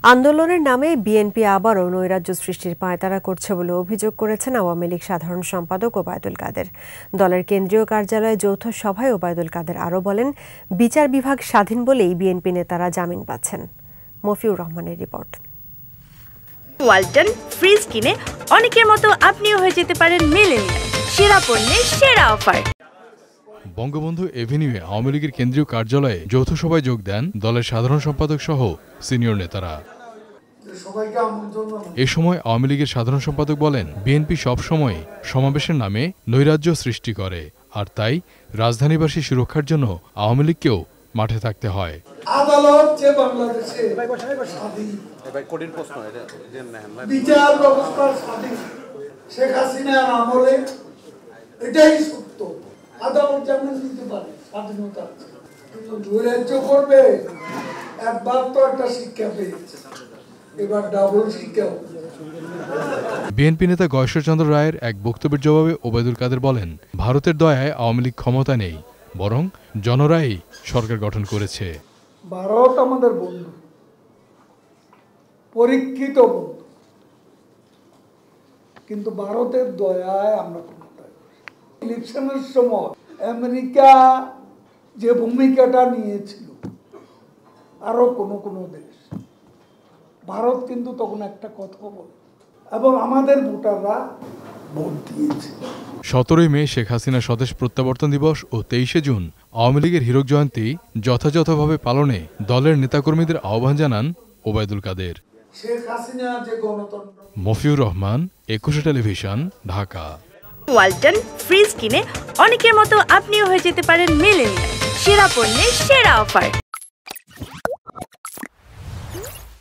আন্দোলনের নামে বিএনপি আবারও নৈরাজ্য সৃষ্টির পায়তারা করছে বলে অভিযোগ করেছেন আওয়ামী লীগ সাধারণ সম্পাদক ওবায়দুল কাদের। দলের কেন্দ্রীয় কার্যালয়ে যৌথ সভায় ওবায়দুল কাদের আরও বলেন, বিচার বিভাগ স্বাধীন বলেই বিএনপি নেতারা জামিন পাচ্ছেন। মফিউর রহমানের রিপোর্ট। ওয়ালটন ফ্রিজ কিনে অনেকের মতো আপনিও হয়ে যেতে পারেন মিলেনিয়াল। সেরা পণ্যের সেরা অফার। বঙ্গবন্ধু এভিনিউয়ে আওয়ামী লীগের কেন্দ্রীয় কার্যালয়ে যৌথ সভায় যোগ দেন দলের সাধারণ সম্পাদক সহ সিনিয়র নেতারা। এ সময় আওয়ামী লীগের সাধারণ সম্পাদক বলেন, বিএনপি সবসময় সমাবেশের নামে নৈরাজ্য সৃষ্টি করে, আর তাই রাজধানীবাসী সুরক্ষার জন্য আওয়ামী লীগকেও মাঠে থাকতে হয়। আদালত যে বাংলাদেশে বিচার ব্যবস্থার স্বাধীন, শেখ হাসিনার আমলে এটাই সত্য। আদালত যেমন দিতে পারে, স্বাধীনতা, কিন্তু নৈরাজ্য করবে। একবার তো একটা শিক্ষা পেয়েছে, এবার ডাবল শিক্ষা। বিএনপি নেতা গয়েশ্বরচন্দ্র রায়ের এক বক্তব্যের জবাবে ওবায়দুল কাদের বলেন, ভারতের দয়ায় আওয়ামী লীগ ক্ষমতা নেই, বরং জনরাই সরকার গঠন করেছে। ভারত আমাদের বন্ধু, পরীক্ষিত বন্ধু, কিন্তু ভারতের দয়ায় আমরা ক্ষমতায়। ইলেকশনের সময় আমেরিকা যে ভূমিকাটা নিয়েছিল, আরো কোনো দেশ, ভারত কিন্তু তখন একটা কথা বলে এবং আমাদের ভোটাররা ভোট দিয়েছে। 17 মে শেখ হাসিনা স্বদেশ প্রত্যাবর্তন দিবস ও 23 জুন আওয়ামী লীগের হীরক জয়ন্তী যথাযথভাবে পালনে দলের নেতাকর্মীদের আহ্বান জানান ওবায়দুল কাদের। মফিউর রহমান, 21 টেলিভিশন, ঢাকা। ওয়ালটন ফ্রিজ কিনে অনেকের মতো আপনিও হয়ে যেতে পারেন মিলেনিয়াল। সেরা পণ্যের সেরা অফার।